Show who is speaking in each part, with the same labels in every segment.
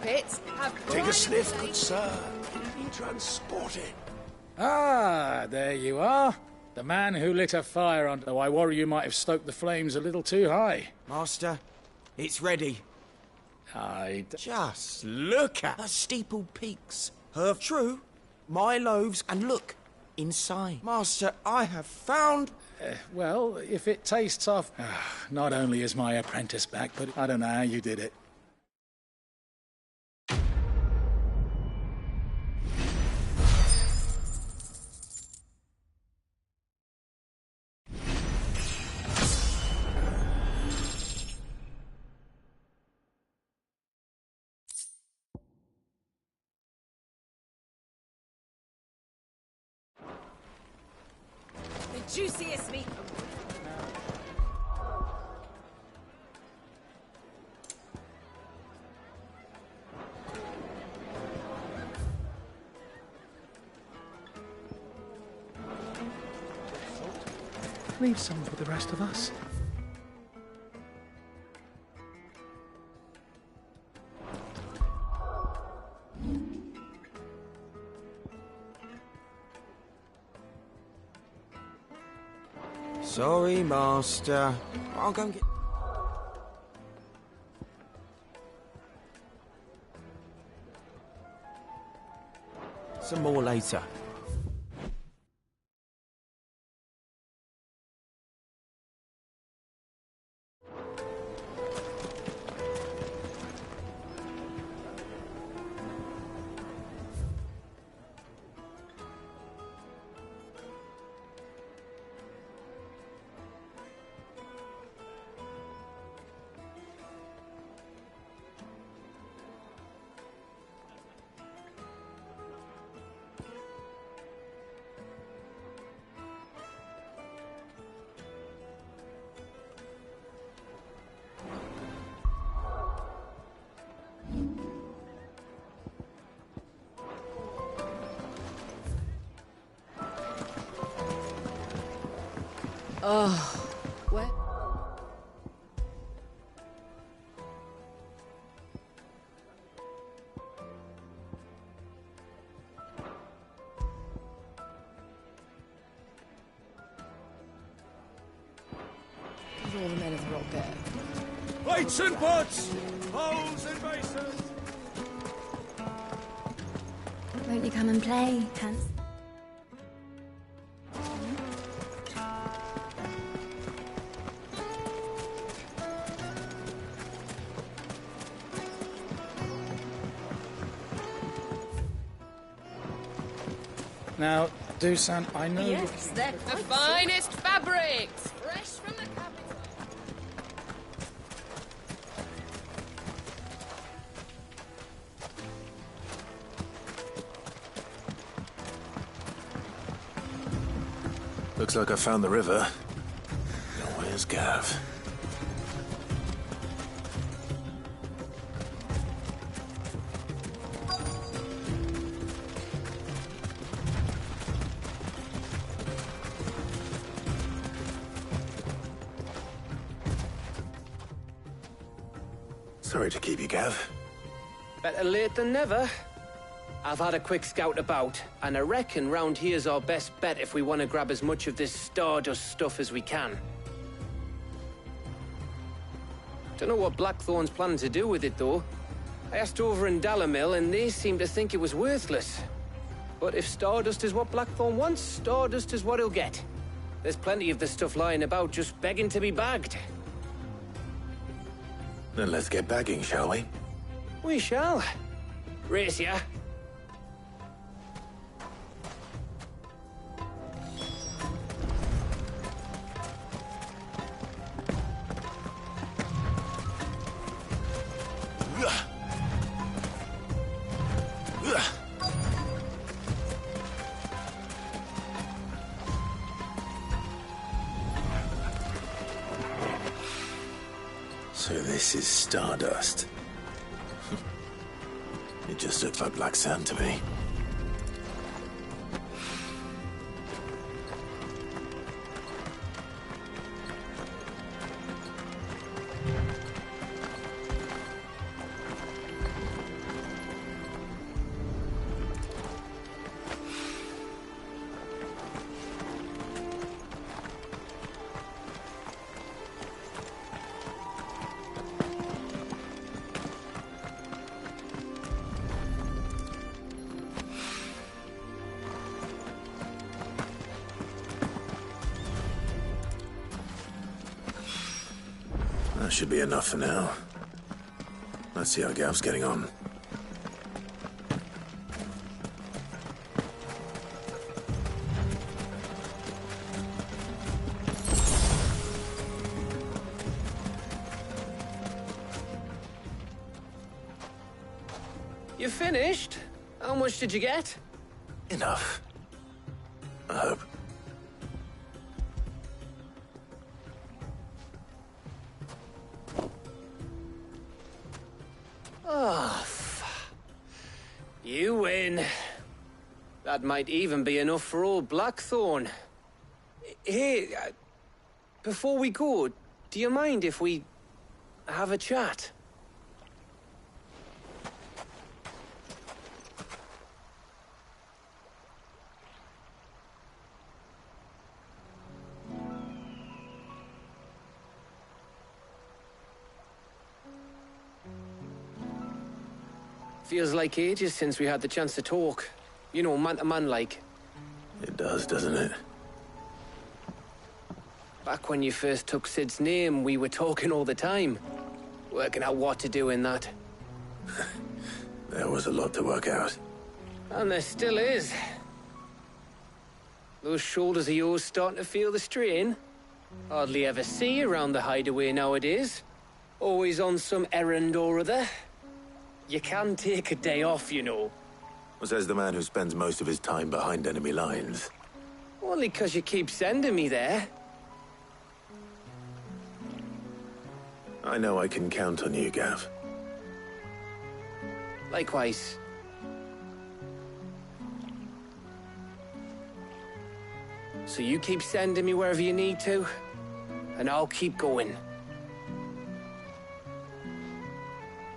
Speaker 1: carpets have...
Speaker 2: Take a sniff, good sir. Be transported.
Speaker 3: Ah, there you are. The man who lit a fire on... Though I worry you might have stoked the flames a little too high.
Speaker 4: Master, it's ready. Just look at the steeple peaks. True, my loaves, and look, inside. Master, I have found...
Speaker 3: Well, if it tastes off... not only is my apprentice back, but I don't know how you did it.
Speaker 1: Juiciest meat.
Speaker 3: Leave some for the rest of us.
Speaker 4: Sorry, Master. I'll go and get... some more later.
Speaker 1: Oh, where? All the men of the rock there.
Speaker 2: Plates and pots! Bowls and basins!
Speaker 5: Won't you come and play, Hans?
Speaker 3: Now, Dusan, I know...
Speaker 1: Yes, they're the finest fabrics! Fresh from the capital.
Speaker 2: Looks like I found the river. Now where's Gav? Sorry to keep you, Gav.
Speaker 6: Better late than never. I've had a quick scout about, and I reckon round here's our best bet if we want to grab as much of this Stardust stuff as we can. Don't know what Blackthorn's planning to do with it, though. I asked over in Dalamil, and they seem to think it was worthless. But if Stardust is what Blackthorn wants, Stardust is what he'll get. There's plenty of the stuff lying about, just begging to be bagged.
Speaker 2: Then let's get bagging, shall we?
Speaker 6: We shall. Race ya.
Speaker 2: So this is Stardust. It just looks like black sand to me.
Speaker 7: That should be enough for now. Let's see how Gav's getting on.
Speaker 6: You finished? How much did you get?
Speaker 7: Enough. I hope.
Speaker 6: Oh, you win. That might even be enough for old Blackthorn. Hey, before we go, do you mind if we have a chat? Feels like ages since we had the chance to talk. You know, man to man like.
Speaker 7: It does, doesn't it?
Speaker 6: Back when you first took Sid's name, we were talking all the time. Working out what to do in that.
Speaker 7: There was a lot to work out.
Speaker 6: And there still is. Those shoulders of yours starting to feel the strain. Hardly ever see you around the hideaway nowadays. Always on some errand or other. You can take a day off, you know.
Speaker 7: Says the man who spends most of his time behind enemy lines.
Speaker 6: Only 'cause you keep sending me there.
Speaker 7: I know I can count on you, Gav.
Speaker 6: Likewise. So you keep sending me wherever you need to, and I'll keep going.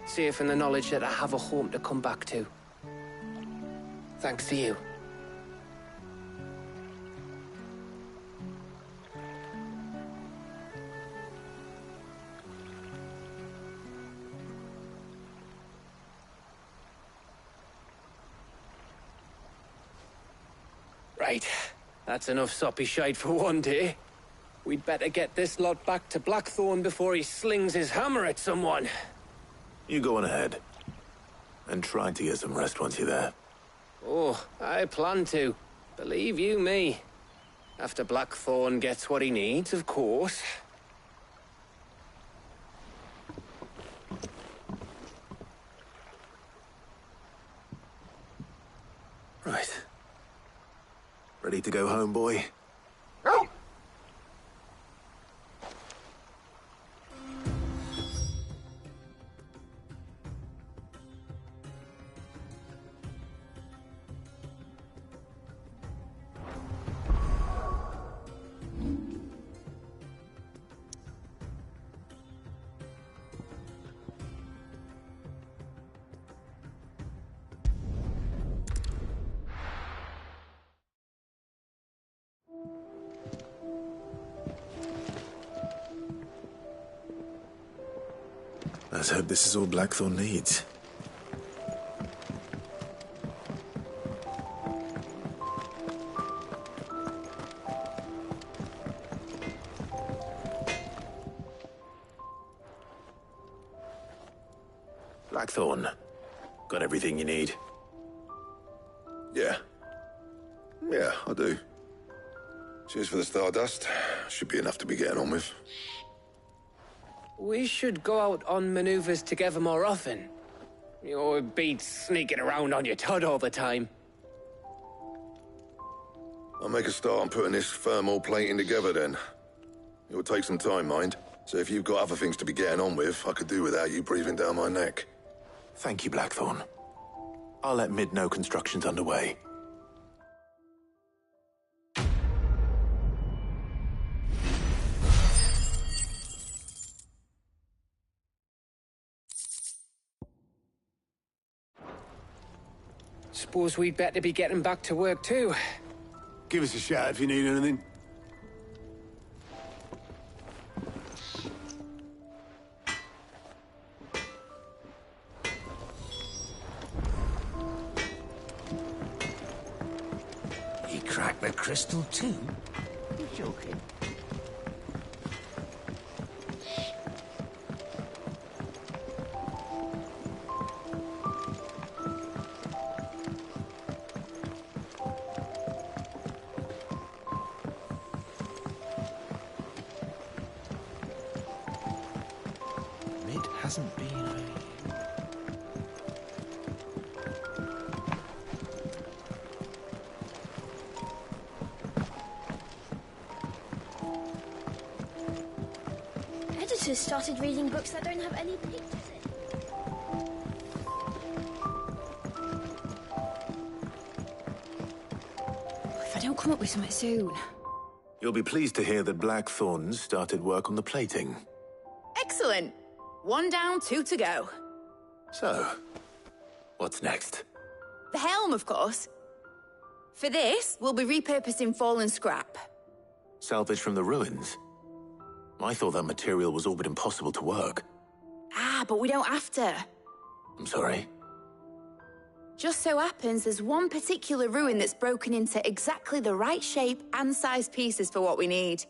Speaker 6: Safe in the knowledge that I have a home to come back to. Thanks to you. Right. That's enough soppy shite for one day. We'd better get this lot back to Blackthorn before he slings his hammer at someone.
Speaker 7: You go on ahead. And try to get some rest once you're there.
Speaker 6: Oh, I plan to. Believe you me. After Blackthorn gets what he needs, of course.
Speaker 7: Right. Ready to go home, boy? Let's hope this is all Blackthorn needs. Blackthorn, got everything you need?
Speaker 2: Yeah. Yeah, I do. Cheers for the Stardust. Should be enough to be getting on with.
Speaker 6: We should go out on maneuvers together more often. You know, it beats sneaking around on your tud all the time.
Speaker 2: I'll make a start on putting this thermal plating together then. It will take some time, mind. So if you've got other things to be getting on with, I could do without you breathing down my neck.
Speaker 7: Thank you, Blackthorn. I'll let Mid know construction's underway.
Speaker 6: Suppose we'd better be getting back to work too.
Speaker 8: Give us a shout if you need anything.
Speaker 4: He cracked the crystal too? You're joking. hasn't been a...
Speaker 5: Editors started reading books that don't have any pictures in. If I don't come up with something soon.
Speaker 7: You'll be pleased to hear that Blackthorn's started work on the plating.
Speaker 9: Excellent. 1 down, 2 to go.
Speaker 7: So, what's next?
Speaker 9: The helm, of course. For this, we'll be repurposing fallen scrap.
Speaker 7: Salvage from the ruins? I thought that material was all but impossible to work.
Speaker 9: Ah, but we don't have to.
Speaker 7: I'm sorry.
Speaker 9: Just so happens there's one particular ruin that's broken into exactly the right shape and size pieces for what we need.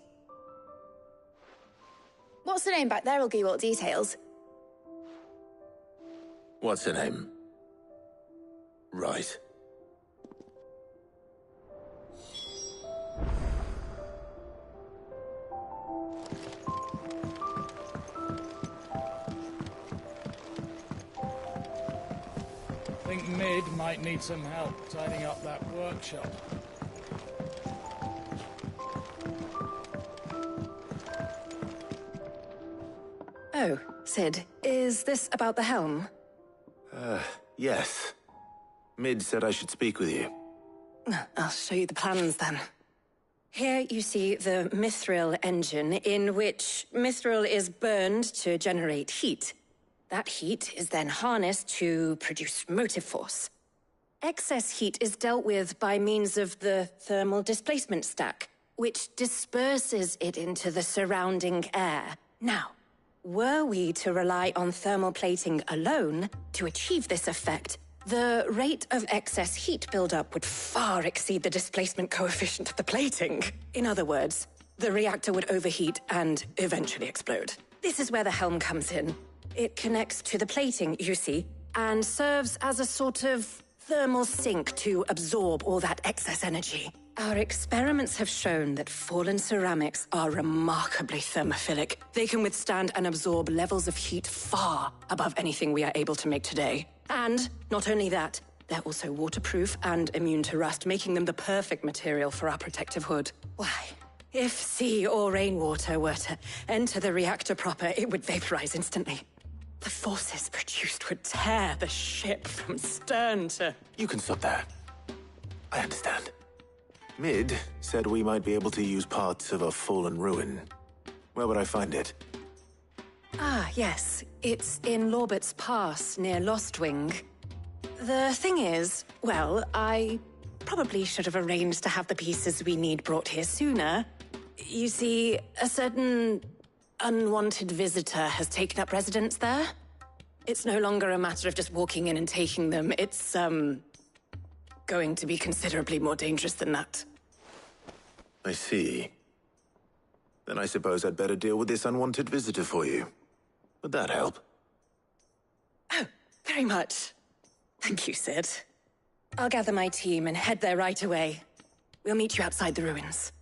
Speaker 9: What's the name back there? I'll give you all the details.
Speaker 7: What's her name? Right.
Speaker 3: I think Mid might need some help tidying up that workshop.
Speaker 10: Oh, Sid, is this about the helm?
Speaker 7: Yes. Mid said I should speak with you.
Speaker 10: I'll show you the plans then. Here you see the mithril engine, in which mithril is burned to generate heat. That heat is then harnessed to produce motive force. Excess heat is dealt with by means of the thermal displacement stack, which disperses it into the surrounding air. Now, were we to rely on thermal plating alone to achieve this effect, the rate of excess heat buildup would far exceed the displacement coefficient of the plating. In other words, the reactor would overheat and eventually explode. This is where the helm comes in. It connects to the plating, you see, and serves as a sort of thermal sink to absorb all that excess energy. Our experiments have shown that fallen ceramics are remarkably thermophilic. They can withstand and absorb levels of heat far above anything we are able to make today. And not only that, they're also waterproof and immune to rust, making them the perfect material for our protective hood. Why? If sea or rainwater were to enter the reactor proper, it would vaporize instantly. The forces produced would tear the ship from stern to...
Speaker 7: You can stop there. I understand. Mid said we might be able to use parts of a fallen ruin. Where would I find it?
Speaker 10: Ah, yes. It's in Lorbert's Pass, near Lostwing. The thing is, well, I probably should have arranged to have the pieces we need brought here sooner. You see, a certain unwanted visitor has taken up residence there. It's no longer a matter of just walking in and taking them. It's, going to be considerably more dangerous than that.
Speaker 7: I see. Then I suppose I'd better deal with this unwanted visitor for you. Would that help?
Speaker 10: Oh, very much. Thank you, Sid. I'll gather my team and head there right away. We'll meet you outside the ruins.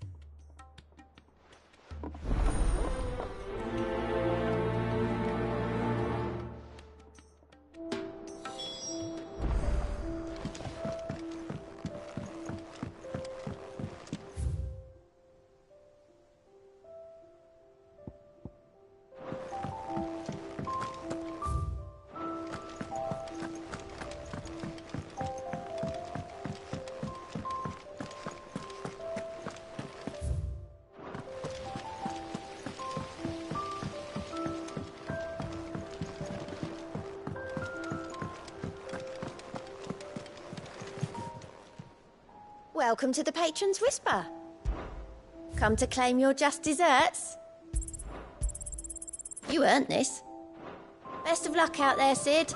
Speaker 5: Welcome to the Patron's Whisper. Come to claim your just desserts? You earned this. Best of luck out there, Sid.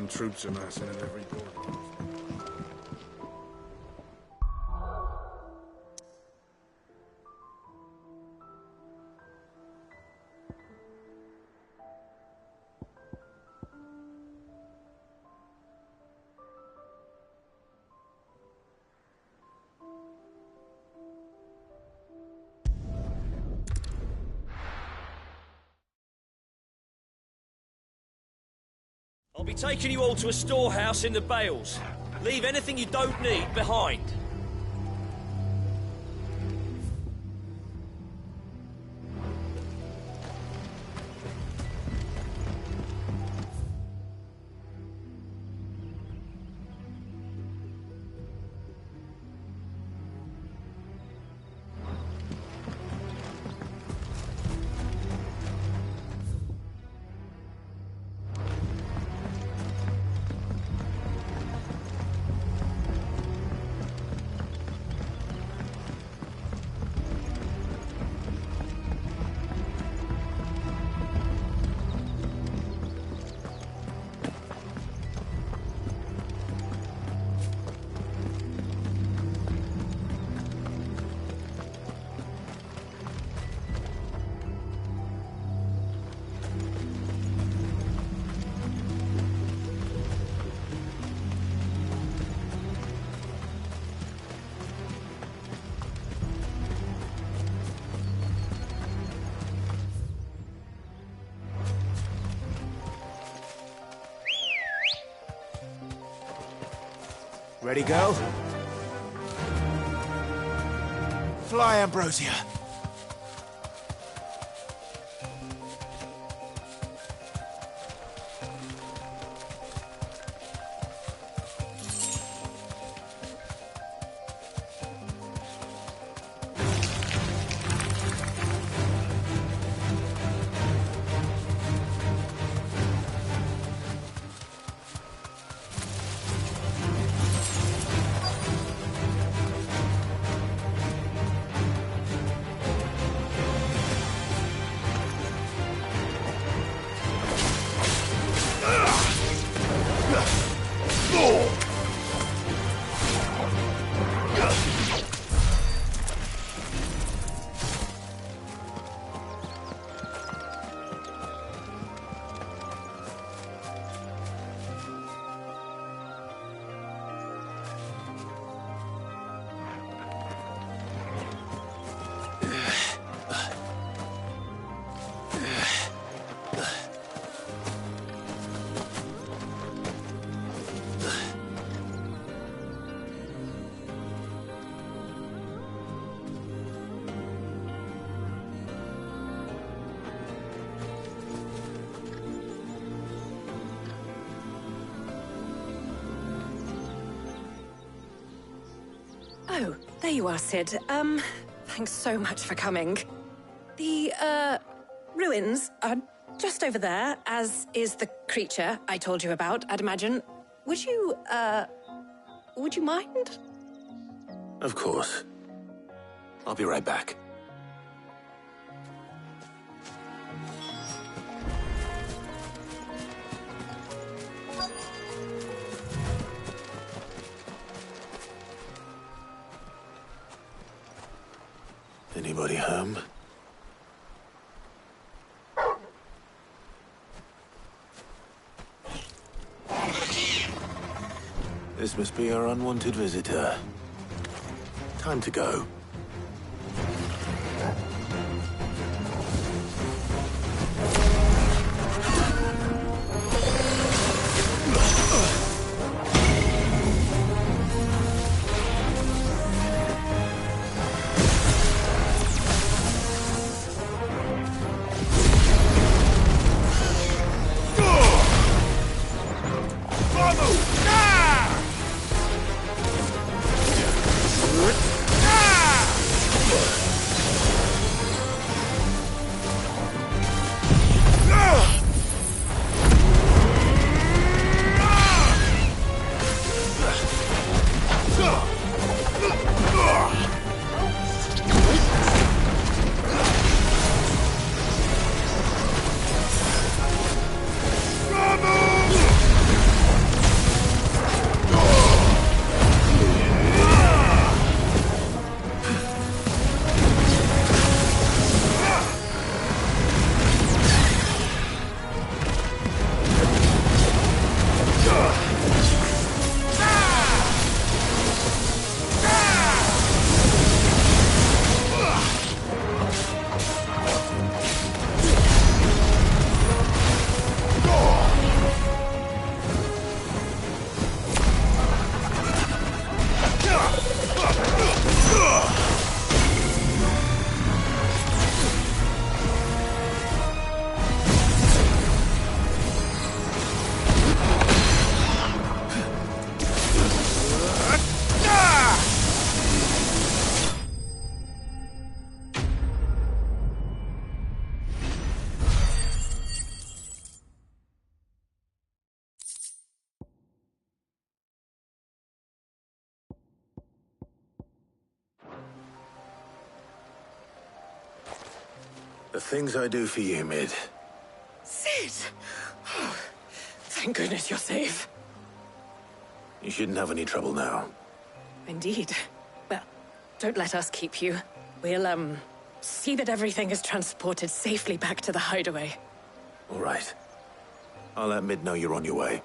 Speaker 2: Troops amassing at every door.
Speaker 11: I'll be taking you all to a storehouse in the Bales. Leave anything you don't need behind.
Speaker 4: Ready, go? Fly, Ambrosia.
Speaker 10: Oh, there you are, Sid. Thanks so much for coming. The, ruins are just over there, as is the creature I told you about, I'd imagine. Would you mind?
Speaker 7: Of course. I'll be right back. Anybody home? This must be our unwanted visitor. Time to go. The things I do for you, Mid.
Speaker 10: Sid! Oh, thank goodness you're safe.
Speaker 7: You shouldn't have any trouble now.
Speaker 10: Indeed. Well, don't let us keep you. We'll, see that everything is transported safely back to the hideaway.
Speaker 7: All right. I'll let Mid know you're on your way.